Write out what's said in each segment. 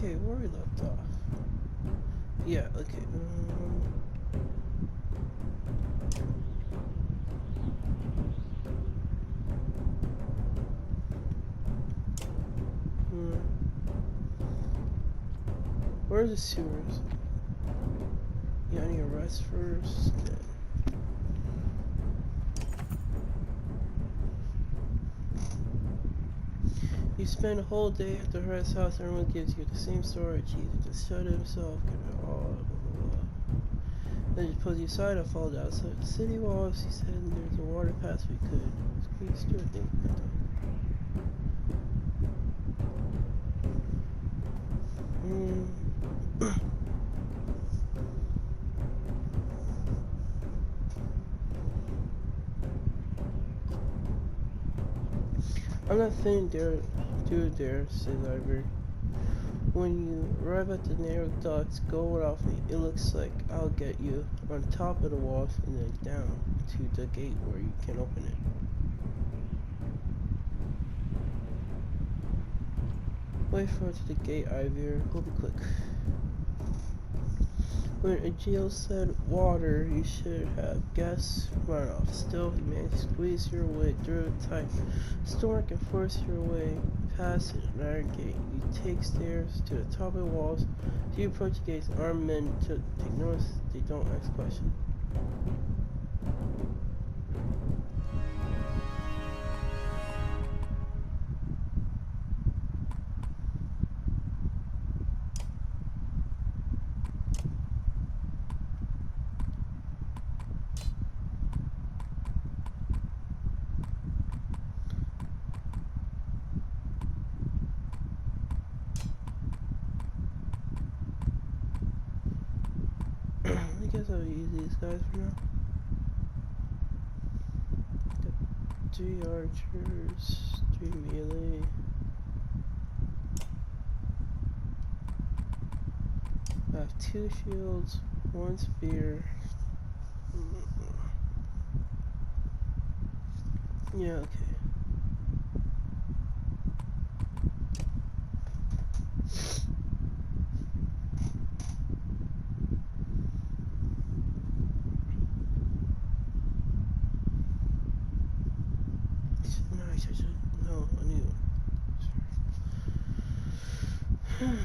Okay, where we left off. Yeah, okay. Where's the sewers? Yeah, I need to rest first. You spend a whole day at the Hurt's house, everyone gives you the same story. Jesus just shut himself, get it all, blah, blah, blah. Then he pulls you aside, I followed outside the city walls. He said there's a water pass we could squeeze through, I think. I'm not saying dude there, says Ivory. When you arrive at the narrow docks, go off me. It looks like I'll get you on top of the walls and then down to the gate where you can open it. Wait for it to the gate, Ivy. We'll be quick. When Agile said water, you should have guessed runoff. Still, you managed to squeeze your way through a tight storm and force your way past an iron gate. You take stairs to the top of the walls. As you approach the gates, armed men take notice. They don't ask questions. I guess I'll use these guys for now. Got 3 archers, 3 melee. I have 2 shields, 1 spear. Yeah, okay. No, I need one. Okay.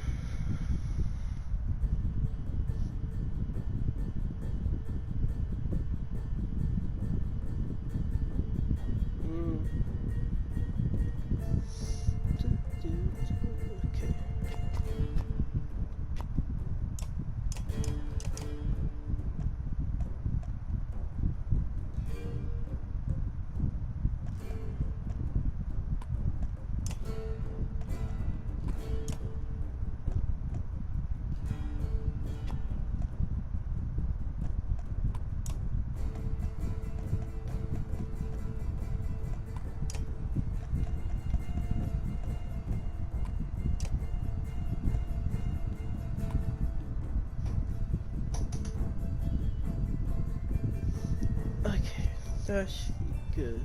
Okay, that should be good.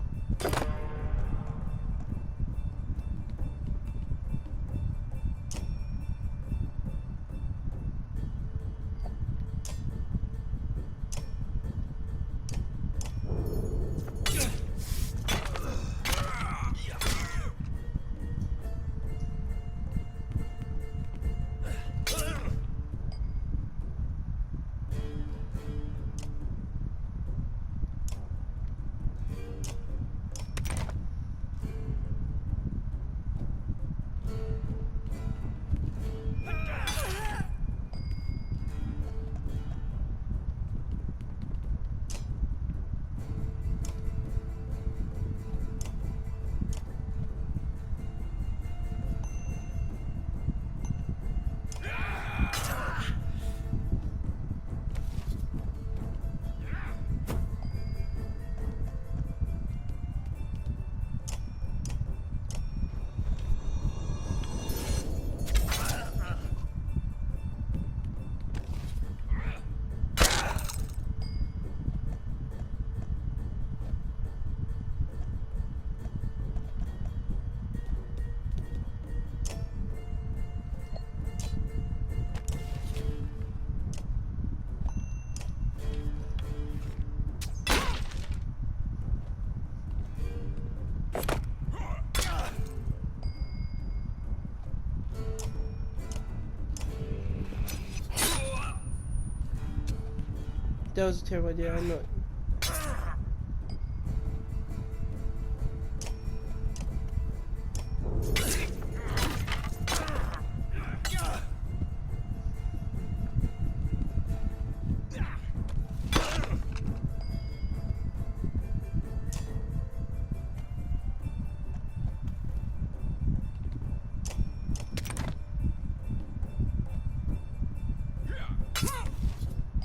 That was a terrible idea, I know.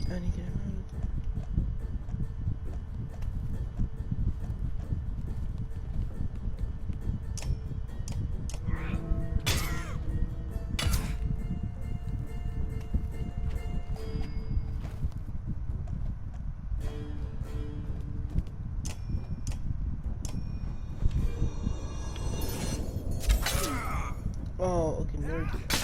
I need to get him out of there. Oh, okay, now we get it.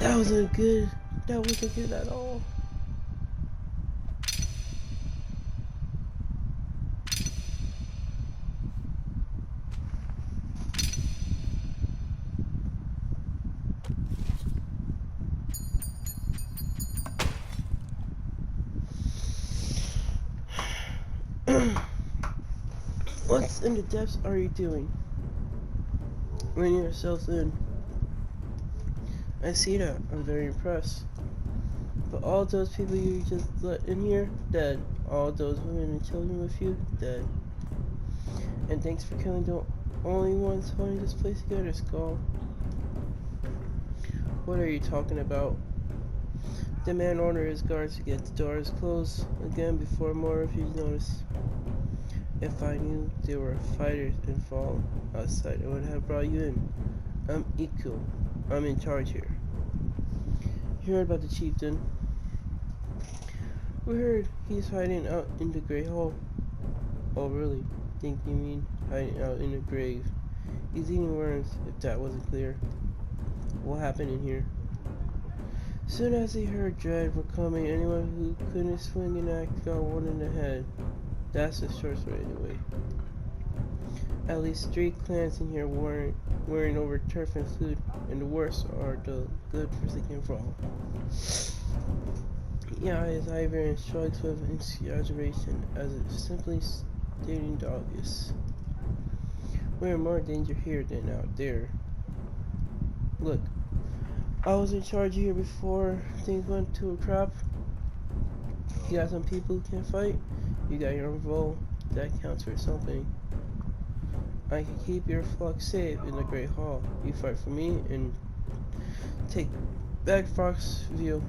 That wasn't good. That wasn't good at all. What in the depths are you doing? Bring yourself in. I see that. I'm very impressed. But all those people you just let in here, dead. All those women and children with you, dead. And thanks for killing the only ones holding this place together, Skull. What are you talking about? The man ordered his guards to get the doors closed again before more of you notice. If I knew there were fighters involved outside, I would have brought you in. I'm Iku. I'm in charge here. You heard about the chieftain? We heard he's hiding out in the Grey Hole. Oh really? Think you mean hiding out in the grave? He's eating worms, if that wasn't clear. What happened in here? Soon as he heard Dread were coming, anyone who couldn't swing an axe got one in the head. That's the short story anyway. At least 3 clans in here wearing over turf and food, and the worst are the good for thinking wrong. He eyes Ivor and shrugs with exaggeration, as if simply stating the obvious. We're in more danger here than out there. Look, I was in charge here before things went to crap. You got some people who can fight. You got your own role. That counts for something. I can keep your flock safe in the Great Hall. You fight for me and take back Foxview.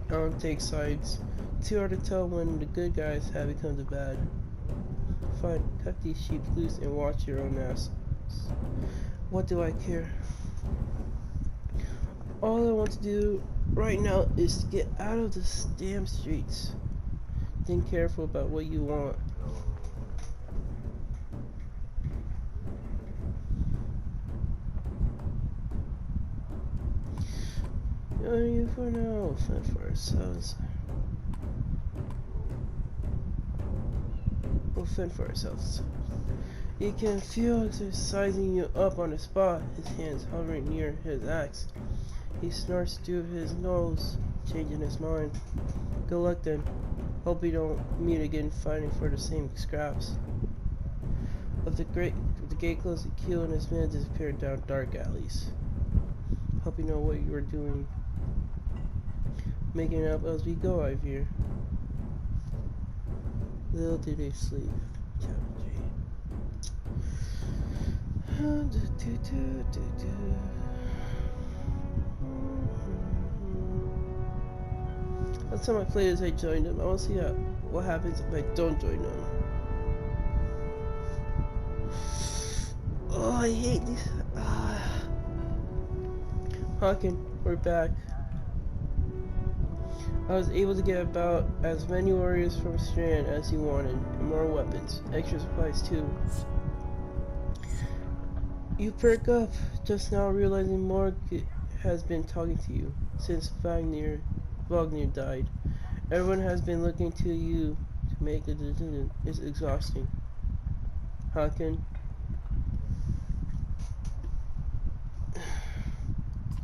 I don't take sides. Too hard to tell when the good guys have become the bad. Fine, cut these sheep loose and watch your own asses. What do I care? All I want to do right now is to get out of the damn streets. Think careful about what you want. You for now, fend for ourselves. We'll fend for ourselves. You can feel exercising you up on the spot, his hands hovering near his axe. He snorts through his nose, changing his mind. Good luck then. Hope we don't meet again fighting for the same scraps. Of the gate closed, the keel and his men disappeared down dark alleys. Hope you know what you were doing. Making it up as we go, I fear. Little did they sleep. Last time I played this, I joined them. I want to see what happens if I don't join them. Oh, I hate these. Hawken, we're back. I was able to get about as many warriors from Strand as you wanted, and more weapons, extra supplies too. You perk up, just now realizing Morg has been talking to you since Wagner died. Everyone has been looking to you to make a decision. It's exhausting. Hawken.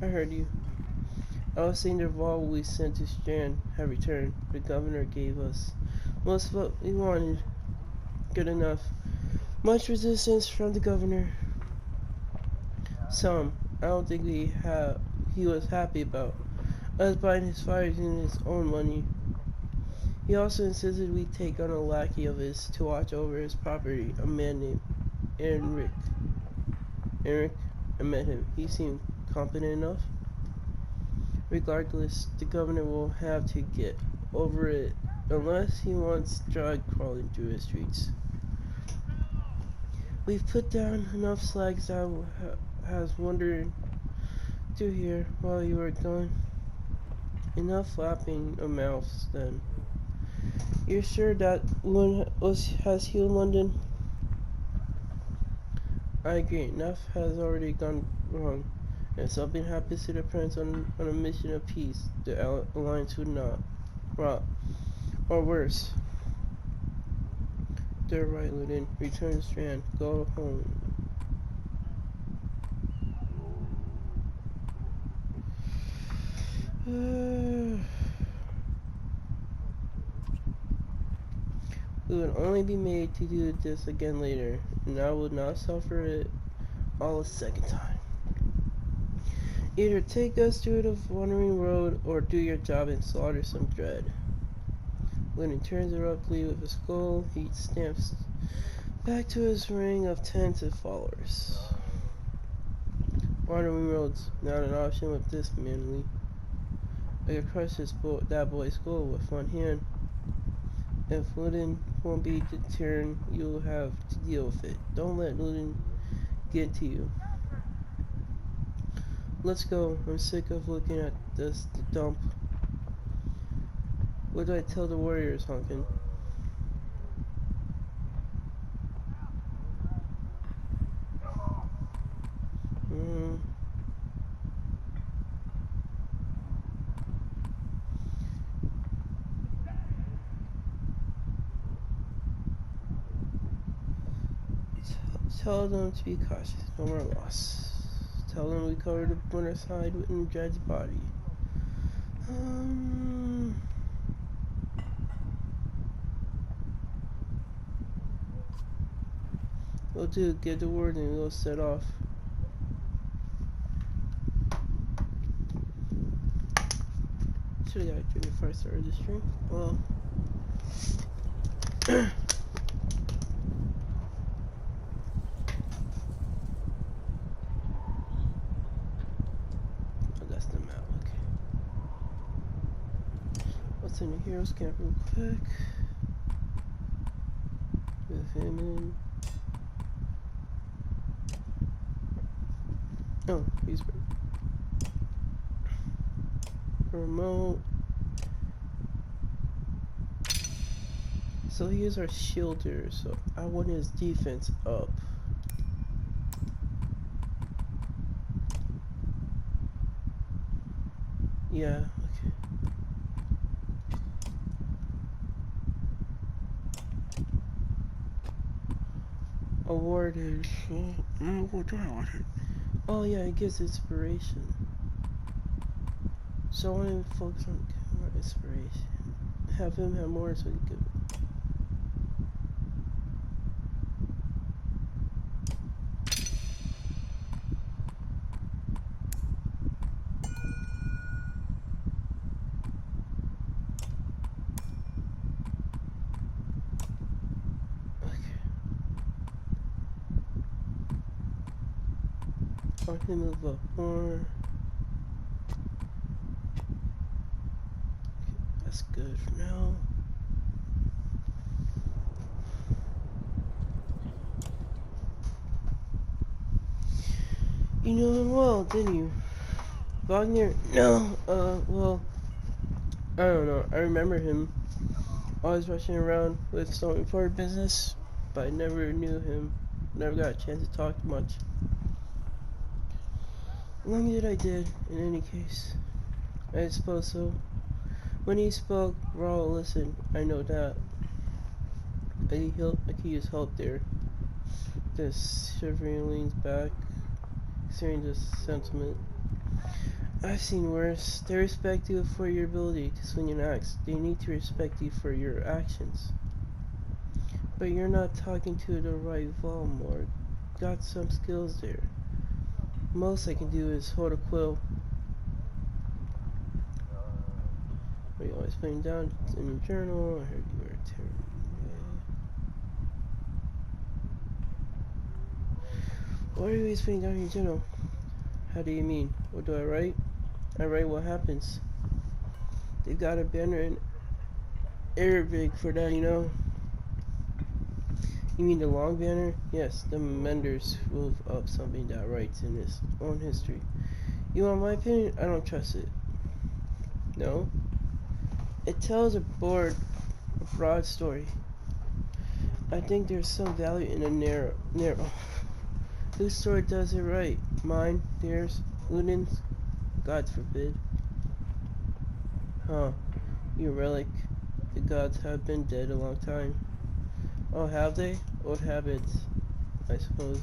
I heard you. I was saying the Vod we sent to Strand have returned. The governor gave us most of what we wanted. Good enough. Much resistance from the governor. Some. I don't think he was happy about us buying his fires in his own money. He also insisted we take on a lackey of his to watch over his property, a man named Enric. I met him. He seemed competent enough. Regardless, the governor will have to get over it unless he wants drug crawling through his streets. We've put down enough slags that has wandered through here while you were gone. Enough flapping of mouths then. You're sure that one has healed London? I agree, enough has already gone wrong. If something happens to the prince on a mission of peace, the alliance would not rot. Or worse. They're right, Ludin. Return to Strand. Go home. We would only be made to do this again later, and I would not suffer it all a second time. Either take us through the wandering road, or do your job and slaughter some dread. When he turns abruptly with a skull, he stamps back to his ring of tents and followers. Wandering roads, not an option with this manly. I could crush that boy's skull with one hand. If Ludin won't be deterred, you'll have to deal with it. Don't let Ludin get to you. Let's go. I'm sick of looking at the dump. What do I tell the warriors, Honkin? Tell them to be cautious, no more loss. Tell them we covered the winter side with Jed's body. We'll do, get the word and we'll set off. Should've got a drink before I started this stream. Well. That's the map, okay. What's in the heroes camp real quick? With him in. Oh, he's remote. So he is our shielder, so I want his defense up. Yeah, okay. Awarded. What do I want it? Oh yeah, it gives inspiration. So I want to focus on more inspiration. Have him have more so he could. I can move up more. That's good for now. You know him well, didn't you? Wagner? No, well, I don't know. I remember him always rushing around with some important business, but I never knew him. Never got a chance to talk much. Long as I did, in any case. I suppose so. When he spoke, Raul listened. I know that. I could use help there. This shivering leans back, considering this sentiment. I've seen worse. They respect you for your ability to swing an axe. They need to respect you for your actions. But you're not talking to the right Voldemort. Got some skills there. Most I can do is hold a quill. Are you always putting down in your journal? I heard you were terrible. What are you always putting down in your journal? How do you mean? What do I write? I write what happens. They've got a banner in Arabic for that, you know? You mean the long banner? Yes, the Menders wove up something that writes in his own history. You want my opinion? I don't trust it. No? It tells a broad story. I think there's some value in a narrow. Whose story does it write? Mine? Theirs? Udin's? God forbid. Huh. You relic. The gods have been dead a long time. Oh, have they? Old habits, I suppose.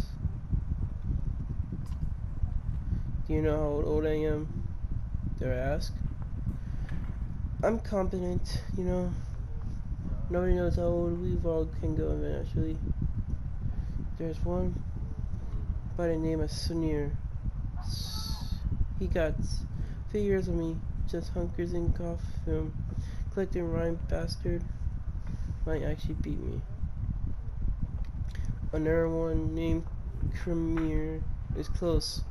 Do you know how old I am? Dare I ask? I'm competent, you know. Nobody knows how old we've all can go eventually. There's one by the name of Sunir. He got figures of me, just hunkers and cough him. Collecting rhyme bastard might actually beat me. Another one named Cremir is close,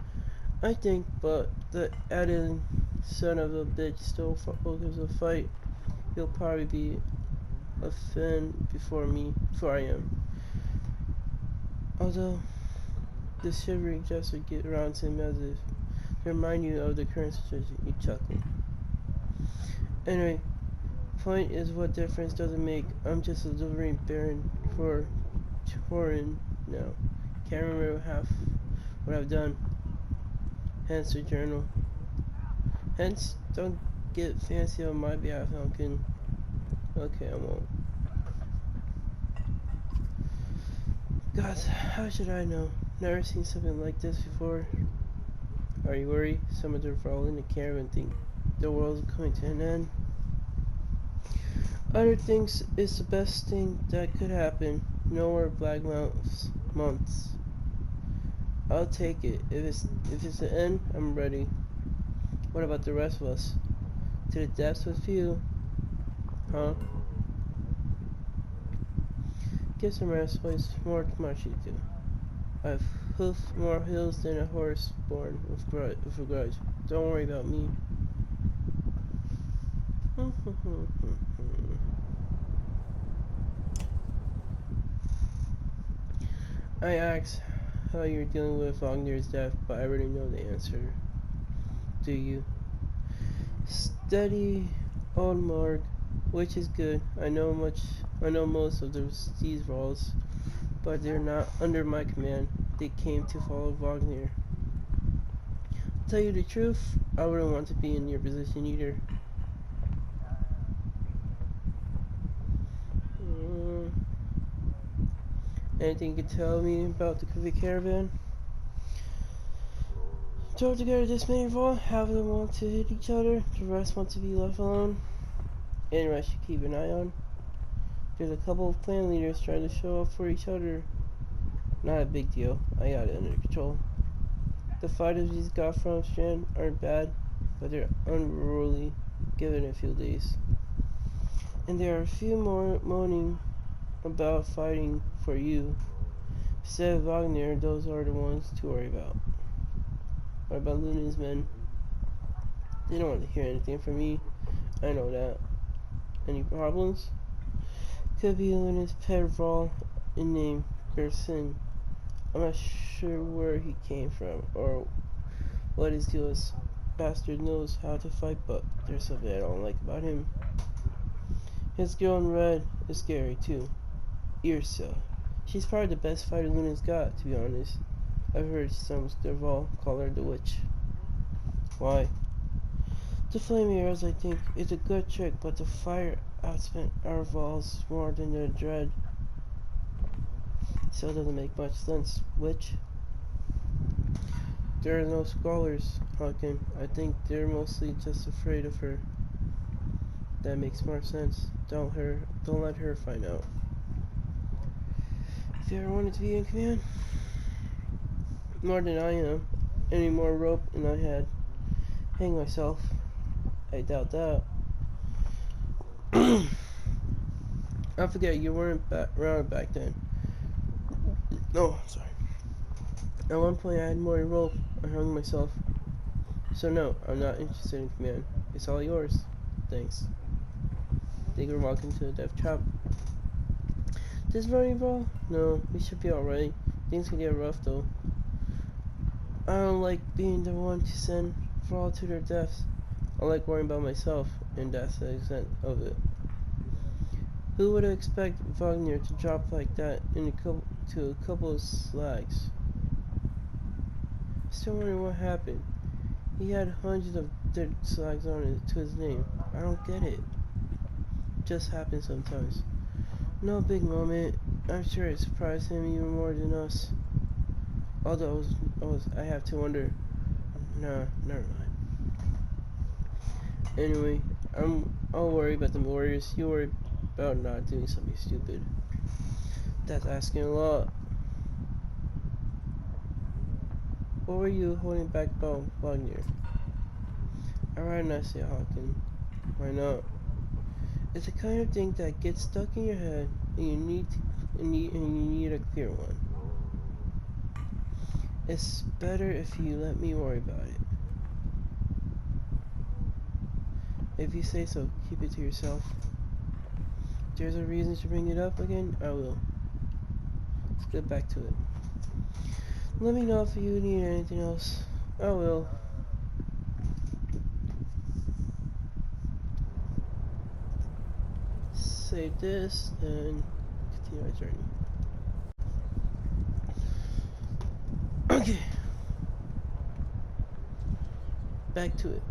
I think, but the added son of a bitch still focus a fight. He'll probably be a fan before I am. Although the shivering gesture get around him as if to remind you of the current situation. You chuckle. Anyway, point is, what difference does it make? I'm just a delivering baron for Torin now. Can't remember half what I've done. Hence the journal. Hence, don't get fancy on my behalf, Hunkin. Okay, I won't. God, how should I know? Never seen something like this before. Are you worried? Some of the all in the caravan think the world's coming to an end. Other thinks it's the best thing that could happen. No more black months. I'll take it. If it's the end, I'm ready. What about the rest of us? To the depths with you, huh? Get some rest, boys. More much you do. I've hoofed more hills than a horse born with a grudge. Don't worry about me. I asked how you're dealing with Vognir's death, but I already know the answer. Do you? Steady, old morgue, which is good. I know most of these roles, but they're not under my command. They came to follow Wagner. Tell you the truth, I wouldn't want to be in your position either. Anything you can tell me about the caravan? Throw together this many Vod, half of them want to hit each other, the rest want to be left alone. Anyone I should keep an eye on. There's a couple of clan leaders trying to show up for each other. Not a big deal, I got it under control. The fighters he's got from Strand aren't bad, but they're unruly, given a few days. And there are a few more moaning about fighting for you. Instead of Wagner, those are the ones to worry about. What about Luna's men? They don't want to hear anything from me. I know that. Any problems? Could be Luna's pet Vrawl in name, Gerson. I'm not sure where he came from or what his deal is. Bastard knows how to fight, but there's something I don't like about him. His girl in red is scary too. Irsa. She's probably the best fighter Luna's got, to be honest. I've heard some Derval call her the witch. Why? The flame arrows, I think, is a good trick, but the fire outspent our Vols more than the dread. So it doesn't make much sense. Witch? There are no scholars, Hawken. I think they're mostly just afraid of her. That makes more sense. Don't let her find out. If you ever wanted to be in command, more than I am, any more rope than I had. Hang myself. I doubt that. I forget you weren't around back then. No, sorry. At one point I had more rope. I hung myself. So no, I'm not interested in command. It's all yours. Thanks. Think we're walking to a death trap. This running ball? No, we should be alright. Things can get rough though. I don't like being the one to send Vrawl to their deaths. I like worrying about myself, and that's the extent of it. Who would expect Wagner to drop like that to a couple of slags? Still wondering what happened. He had hundreds of dead slags on to his name. I don't get it. Just happens sometimes. No big moment. I'm sure it surprised him even more than us. Although I have to wonder. Nah, never mind. Anyway, I'll worry about the warriors. You worry about not doing something stupid. That's asking a lot. What were you holding back about Wagner? Alright, nicely, Hawken. Why not? It's the kind of thing that gets stuck in your head, and you need a clear one. It's better if you let me worry about it. If you say so, keep it to yourself. If there's a reason to bring it up again, I will. Let's get back to it. Let me know if you need anything else. I will. Save this and continue our journey. Okay. Back to it.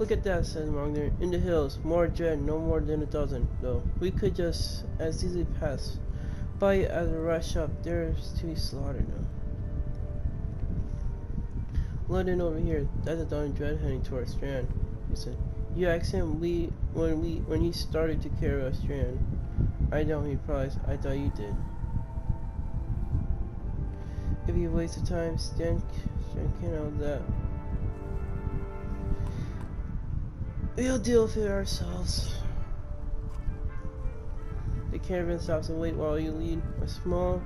Look at that, said Wagner. In the hills, more dread, no more than a dozen, though. We could just as easily pass by it as a rush up. There's to be slaughtered now. London over here, that's a Don Dread heading towards Strand, he said. You asked him when he started to carry us Strand. I don't, he replies. I thought you did. It'd be a waste of time, Strand can't have that. We'll deal with it ourselves. The caravan stops and wait while you lead a small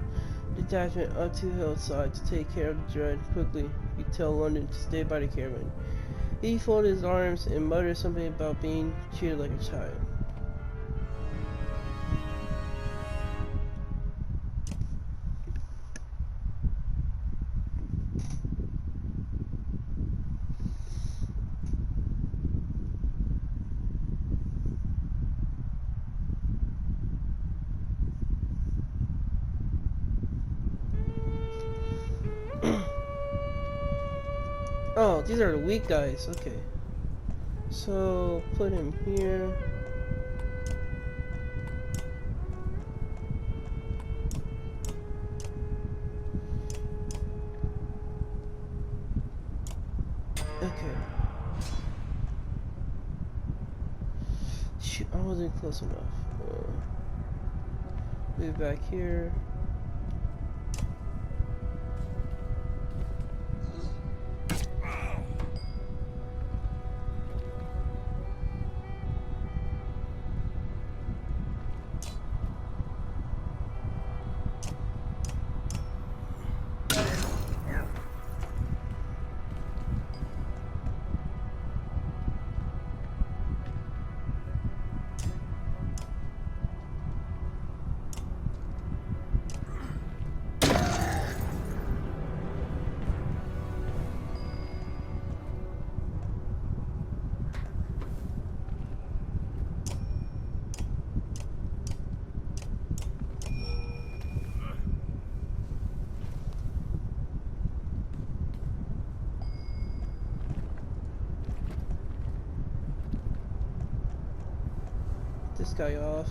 detachment up to the hillside to take care of the dread. Quickly, you tell London to stay by the caravan. He folded his arms and muttered something about being treated like a child. Oh, these are the weak guys. Okay. So, put him here. Okay. Shoot, I wasn't close enough. Move back here. This guy off.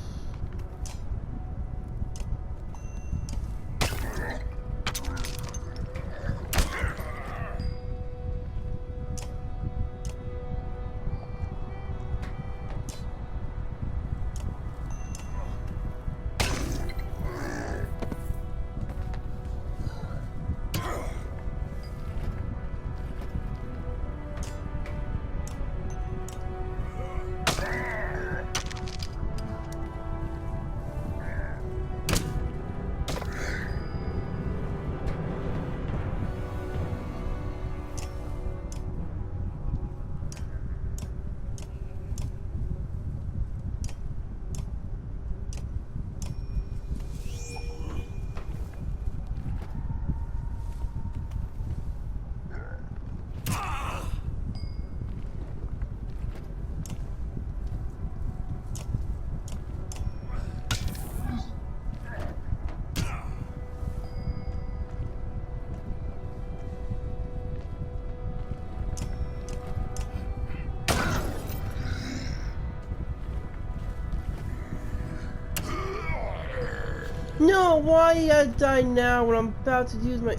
No, why you gotta die now when I'm about to use my...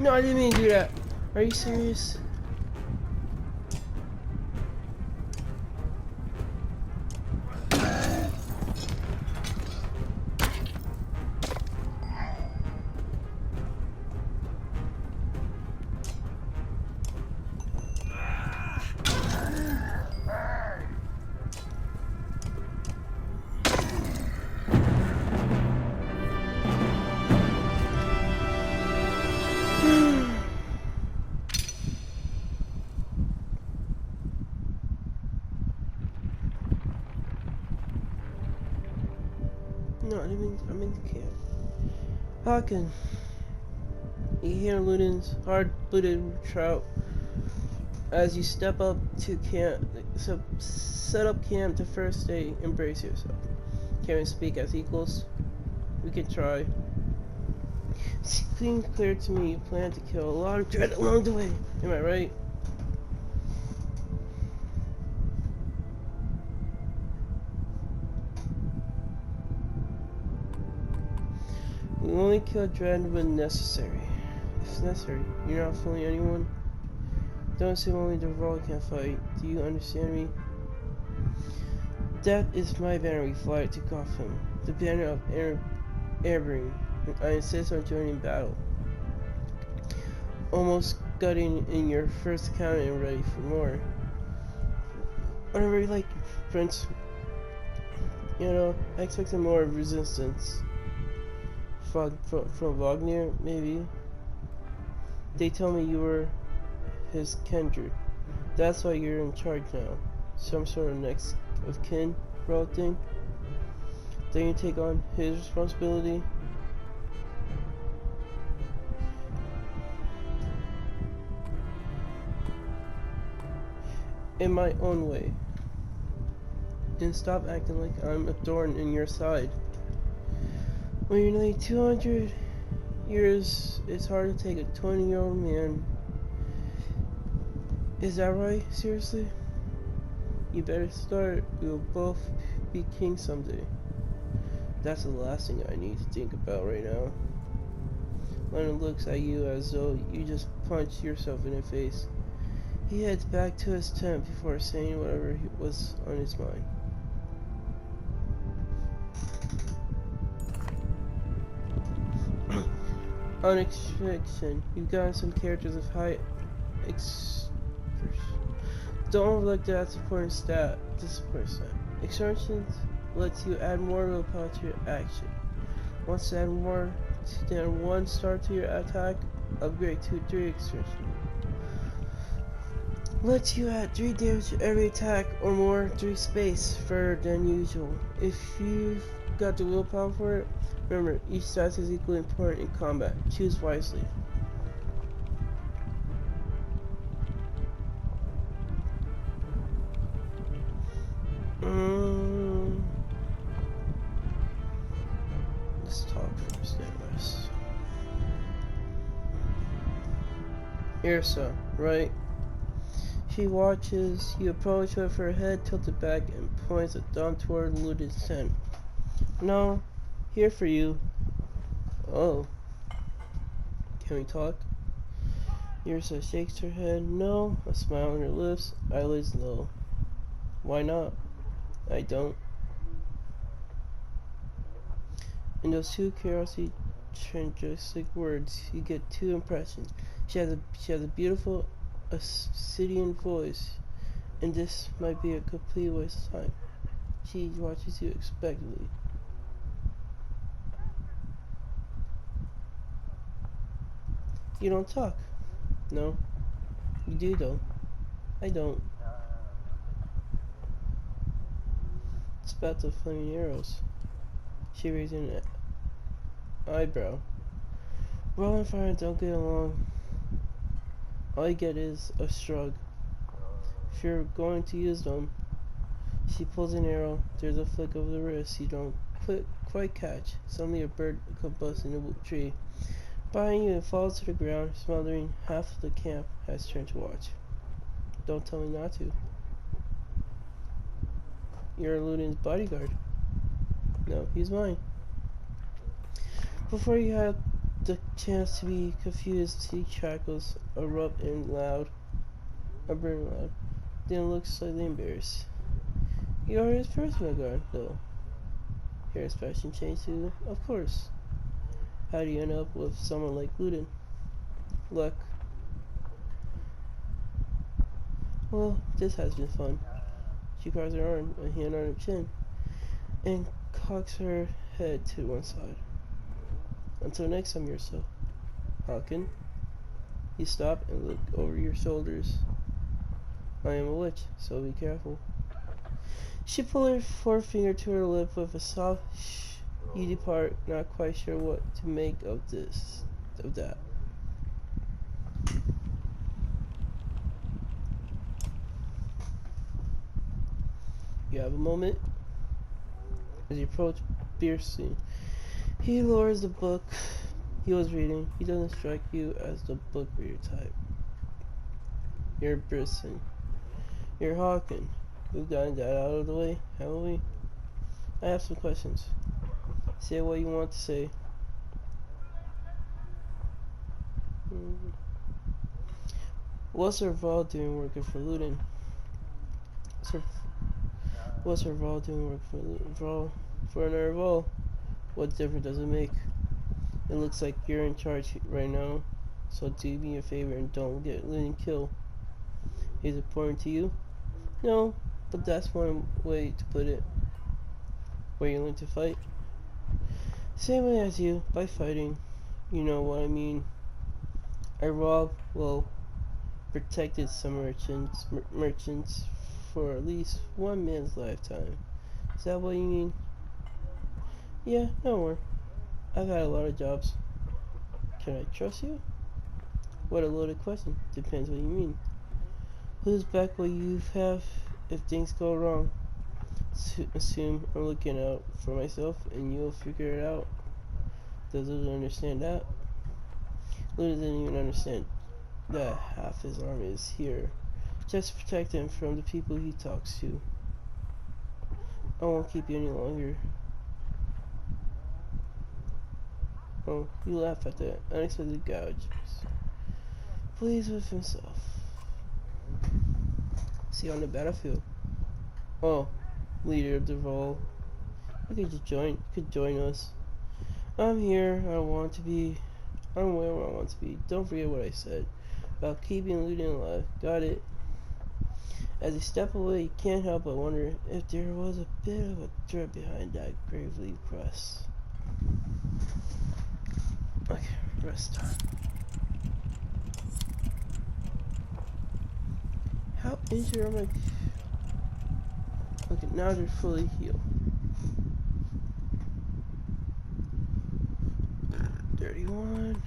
No, I didn't mean to do that. Are you serious? No, I didn't mean. I'm in the camp. Hawken, you hear Ludin's hard-blooded trout as you step up to camp. So set up camp the first day. Embrace yourself. Can we speak as equals? We can try. It seems clear to me you plan to kill a lot of dread along the way. Am I right? We only kill dread when necessary. If necessary, you're not fooling anyone. Don't assume only the Vod can fight. Do you understand me? That is my banner we fly to Gotham. The banner of Airbrain. I insist on joining battle. Almost gutting in your first encounter and ready for more. Whatever you like, Prince. You know, I expected more resistance. From Wagner, maybe. They tell me you were his kindred. That's why you're in charge now. Some sort of next of kin role thing. Then you take on his responsibility. In my own way. And stop acting like I'm a thorn in your side. When you're nearly 200 years, it's hard to take a 20-year-old man. Is that right? Seriously? You better start. We'll both be king someday. That's the last thing I need to think about right now. Leonard looks at you as though you just punched yourself in the face. He heads back to his tent before saying whatever was on his mind. On extraction, you've gotten some characters of high Don't overlook that supporting stat. Extraction lets you add more willpower to your action. Once you add more than 1 star to your attack, upgrade to 3 extraction. Lets you add 3 damage to every attack or more 3 space further than usual. If you've got the willpower for it, remember each stat is equally important in combat. Choose wisely. Let's talk first, anyways. Irsa, right? She watches you approach with her head tilted back and points a thumb toward Ludin's tent. No, here for you. Oh. Can we talk? Irsa shakes her head. No, a smile on her lips, eyelids low. Why not? I don't. In those 2 curiosity transitic words, you get 2 impressions. She has a beautiful obsidian voice, and this might be a complete waste of time. She watches you expectantly. You don't talk. No. You do though. I don't. It's about the flaming arrows. She raised an eyebrow. Roll and fire don't get along. All you get is a shrug. If you're going to use them, she pulls an arrow. There's a flick of the wrist you don't quite catch. Suddenly a bird combusts in a tree. Behind you, it falls to the ground, smothering half of the camp has turned to watch. Don't tell me not to. You're Ludin's bodyguard. No, he's mine. Before you had the chance to be confused. See crackles erupt and loud, a burn loud. Then looks slightly embarrassed. You are his personal guard, though. Your expression changed too, of course. How do you end up with someone like Ludin? Luck. Well, this has been fun. She crosses her arm, a hand on her chin, and cocks her head to one side. Until next time, yourself. Hawken. You stop and look over your shoulders. I am a witch, so be careful. She pulled her forefinger to her lip with a soft shh. You depart, not quite sure what to make of that. You have a moment as you approach Bierstein. He lowers the book he was reading. He doesn't strike you as the book reader type. You're Bierstein. You're Hawken. We've gotten that out of the way, haven't we? I have some questions. Say what you want to say. What's her Vod doing working for Ludin? What's her Vod doing working for another Vod? What difference does it make? It looks like you're in charge right now, so do me a favor and don't get Ludin killed. Is it important to you? No, but that's one way to put it. Where you learn to fight? Same way as you, by fighting. You know what I mean. I protected some merchants for at least one man's lifetime. Is that what you mean? Yeah, no more. I've had a lot of jobs. Can I trust you? What a loaded question. Depends what you mean. Who's back what you have if things go wrong? Assume I'm looking out for myself and you'll figure it out. Does Ludin understand that? Ludin doesn't even understand that half his army is here. Just to protect him from the people he talks to. I won't keep you any longer. Oh, you laugh at that unexpected gouge. Pleased with himself. See you on the battlefield. Oh, leader of the Vol. You could join us. I'm here. I'm where I want to be. Don't forget what I said about keeping Ludin alive. Got it? As he stepped away, you can't help but wonder if there was a bit of a threat behind that gravely press. Okay, rest time. How injured am I? Okay, now they're fully healed. 31.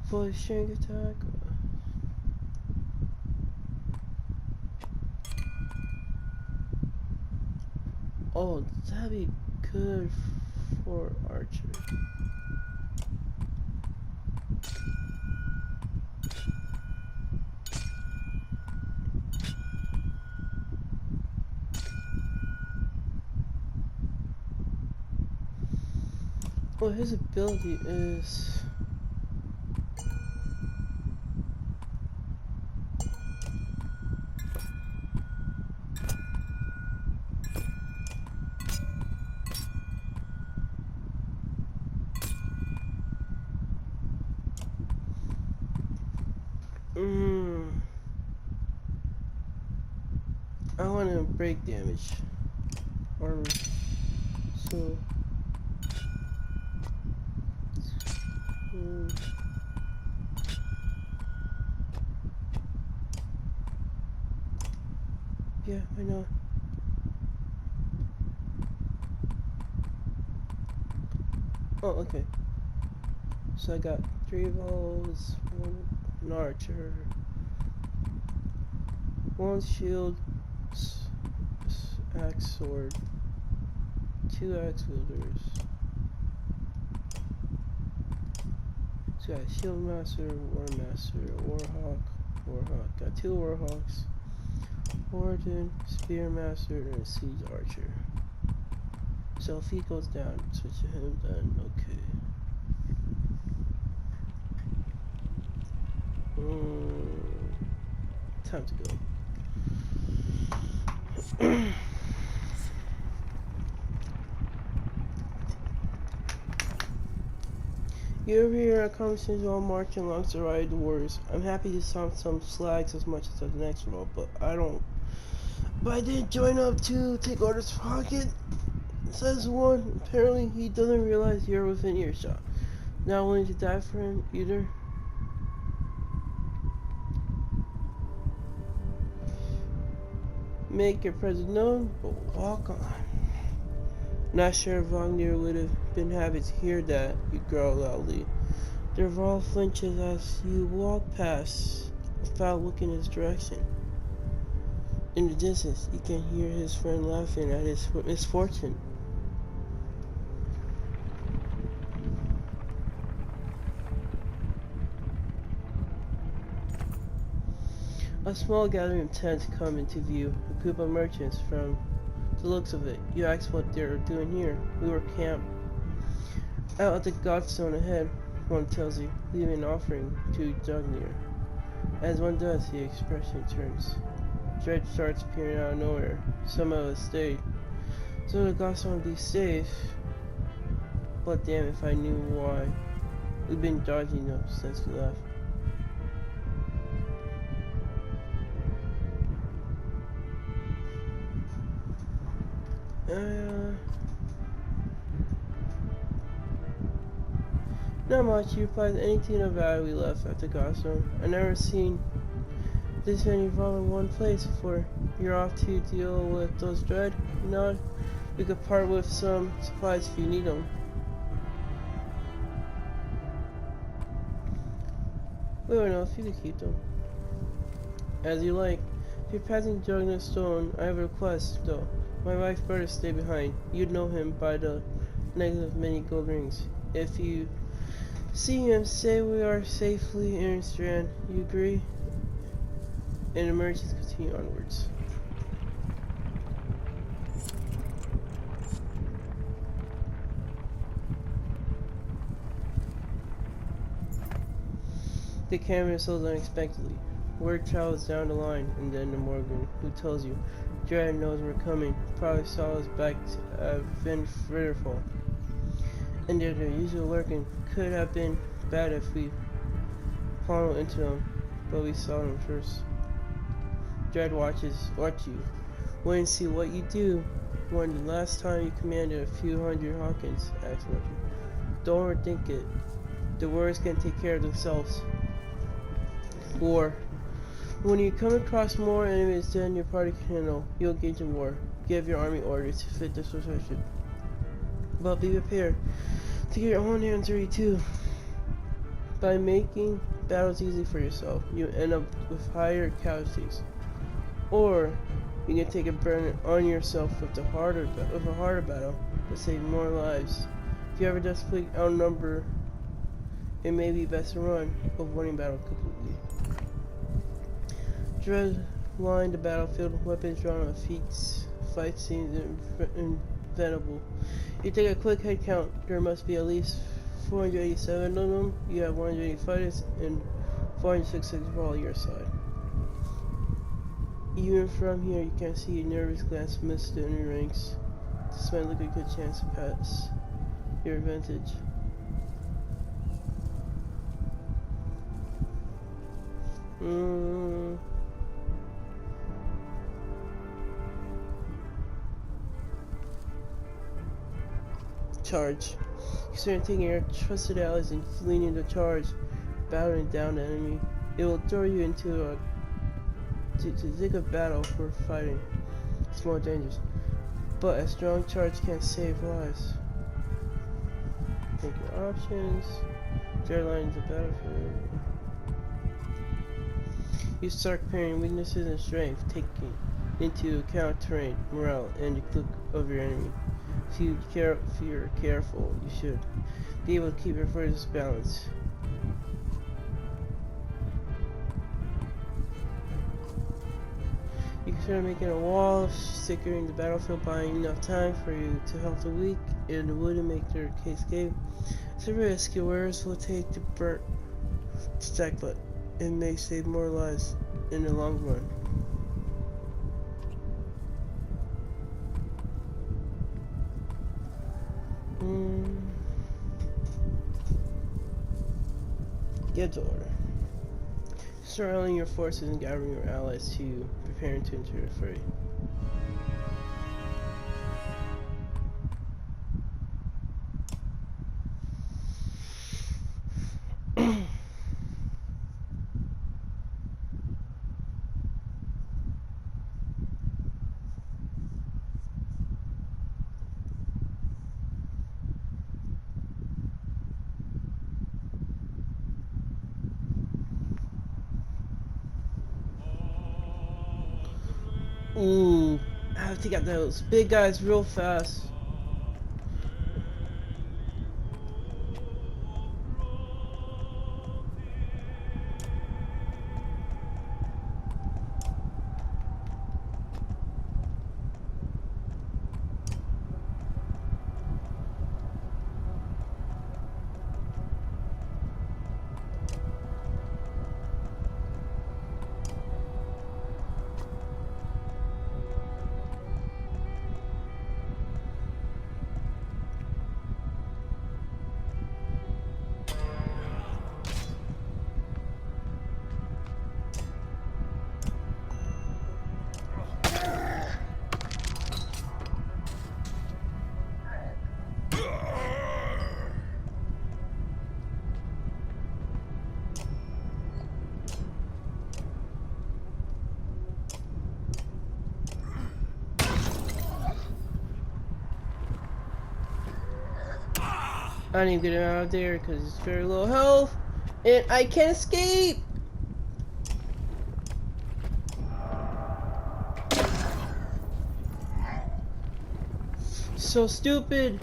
Fully shrink attack. Oh, that'd be good for Archer. Well, his ability is... I want to break damage. Armor. So... yeah, why not? Oh, okay. So I got 3 balls, 1 archer, 1 shield, axe, sword, 2 axe wielders. So got shield master, war master, warhawk. Got 2 warhawks, warden, spear master, and a siege archer. So if he goes down, switch to him, then okay. Time to go. You ever hear our conversations while marching alongside the warriors? I'm happy to stomp some slags as much as the next role, but I didn't join up to take orders from Hawkins, says one. Apparently he doesn't realize you're within earshot. Not willing to die for him either. Make your presence known, but walk on. Not sure if Wagner would have been happy to hear that, you growl loudly. Derval flinches as you walk past without looking his direction. In the distance, you can hear his friend laughing at his misfortune. A small gathering of tents come into view, a group of merchants. From the looks of it, you ask what they're doing here. We were camped out at the Godstone ahead, one tells you, leaving an offering to Jugnir. As one does, the expression turns. Dread starts appearing out of nowhere. Some of us stayed. So the Godstone would be safe. But damn if I knew why. We've been dodging them since we left. Not much. You replied anything of value we left at the Godstone. I never seen this many involved in one place before. You're off to deal with those dread? You nod. We could part with some supplies if you need them. We don't know if you could keep them. As you like. If you're passing Jugner's Stone, I have a request, though. My wife's brother stay behind. You'd know him by the necklace of many gold rings. If you see him, say we are safely in Strand. You agree? And the merchants continue onwards. The camera slows unexpectedly. Word travels down the line, and then to Morgan, who tells you, Jared knows we're coming. Probably saw us back at Van Ritterfall. And they're their usual lurking. Could have been bad if we followed into them, but we saw them first. Dread watch you. Wait and see what you do. When the last time you commanded a few hundred Hawkins, asked Morgan. Don't overthink it. The warriors can take care of themselves. War. When you come across more enemies than your party can handle, you'll engage in war. Give your army orders to fit the situation. But be prepared to get your own hands dirty too. By making battles easy for yourself, you end up with higher casualties. Or you can take a burden on yourself with a harder battle to save more lives. If you ever desperately outnumber, it may be best to run, avoiding battle completely. Dread lined the battlefield, weapons drawn on feats. Fight seems inventable. You take a quick head count. There must be at least 487 of them. You have 180 fighters and 466 all your side. Even from here, you can see a nervous glance amidst the enemy ranks. This might look a good chance to pass your advantage. Charge. Consider taking your trusted allies and leading the charge, battering down the enemy. It will throw you into to take a battle for fighting. It's more dangerous, but a strong charge can save lives. Take your options. Their lines of battlefield. You start comparing weaknesses and strength, taking into account terrain, morale, and the look of your enemy. If you're careful, you should be able to keep your forces balanced. You can start making a wall, securing the battlefield, buying enough time for you to help the weak and the wood and make their case escape. Some rescuers will take the burnt stack, but it may save more lives in the long run. Get to order. Surrounding your forces and gathering your allies to you, preparing to enter the fray. Ooh, I have to get those big guys real fast. I need to get him out of there because it's very low health and I can't escape. So stupid.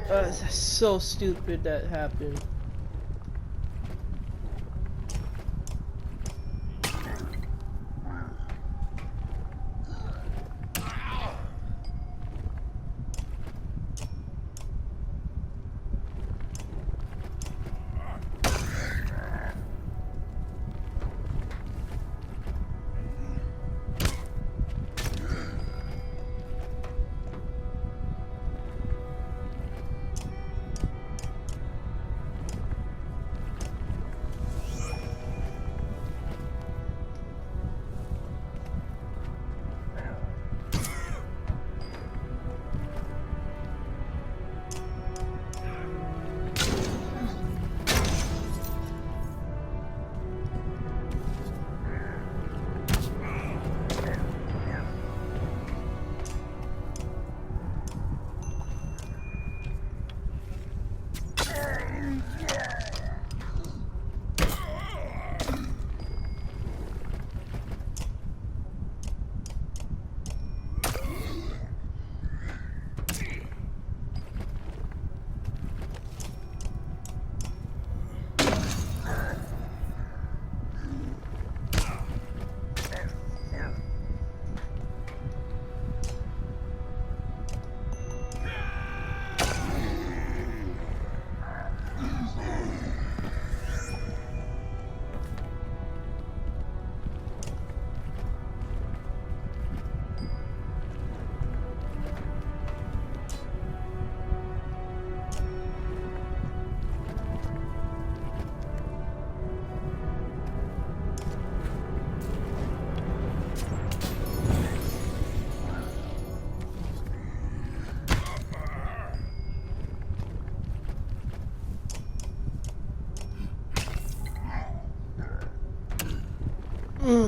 That's so stupid that happened.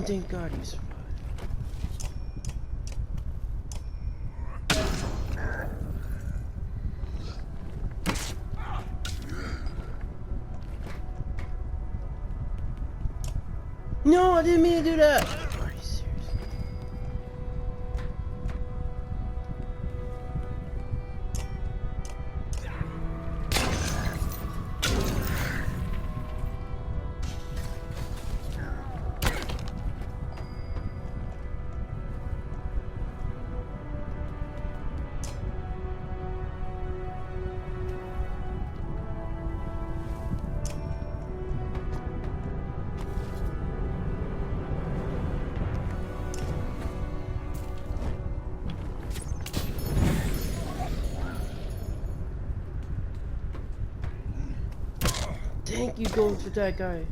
thank God you survived. No, I didn't mean to do that! Are you serious? Thank you going for that guy.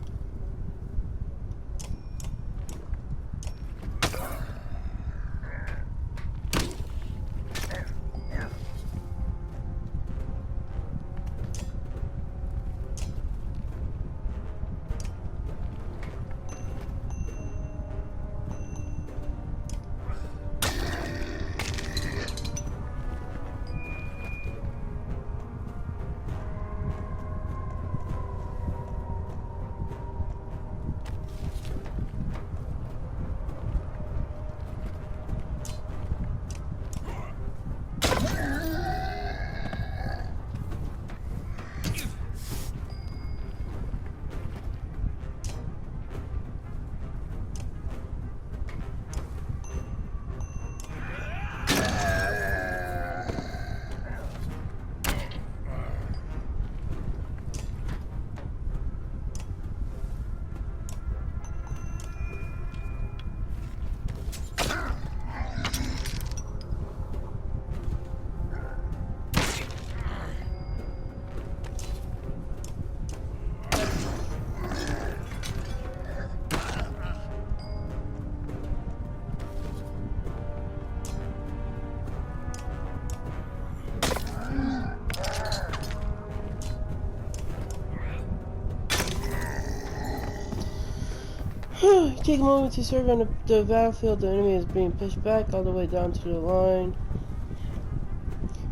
Take a moment to survey on the battlefield. The enemy is being pushed back all the way down to the line.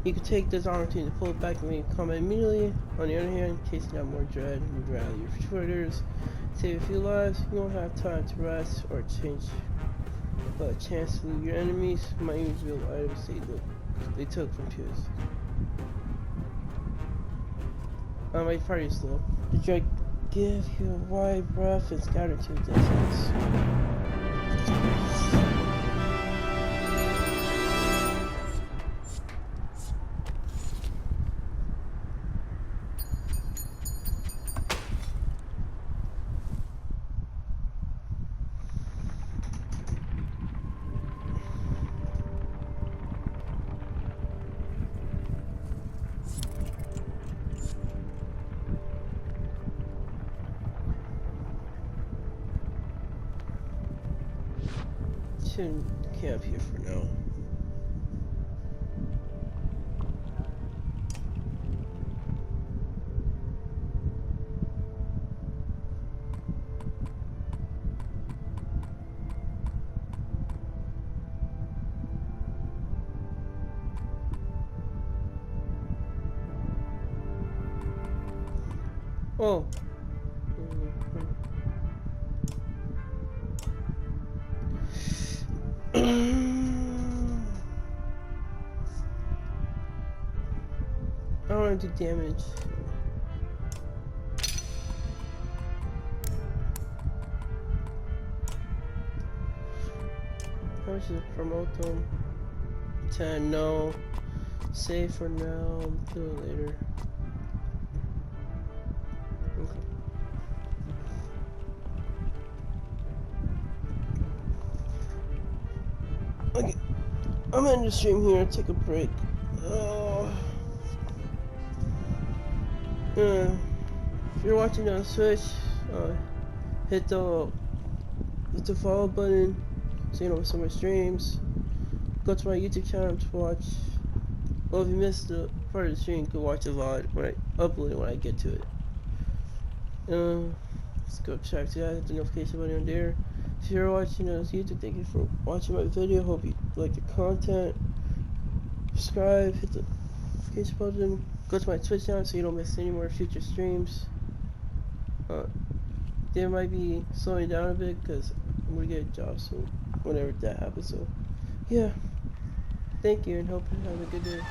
You can take this opportunity to pull it back and make combat immediately. On the other hand, in case you got more dread, you'd rally your fighters, save a few lives. You won't have time to rest or change, but a chance to loot your enemies. Might even reveal items they took from kills. My party is slow. The drag give you a wide breath and scatter to the distance. Camp here for now. Oh. I don't want to do damage. How much is promote them? 10, no. Save for now, do it later. Okay. I'm gonna end the stream here, take a break. If you're watching on Switch, hit the follow button so you know some of my streams. Go to my YouTube channel to watch. Well, if you missed the part of the stream, you can watch the VOD when I upload it when I get to it. Let's go check that. Hit the notification button on there. If you're watching this YouTube, thank you for watching my video. Hope you like the content. Subscribe, hit the notification button. Go to my Twitch channel so you don't miss any more future streams. They might be slowing down a bit because I'm gonna get a job soon. Whenever that happens. So, yeah. Thank you and hope you have a good day.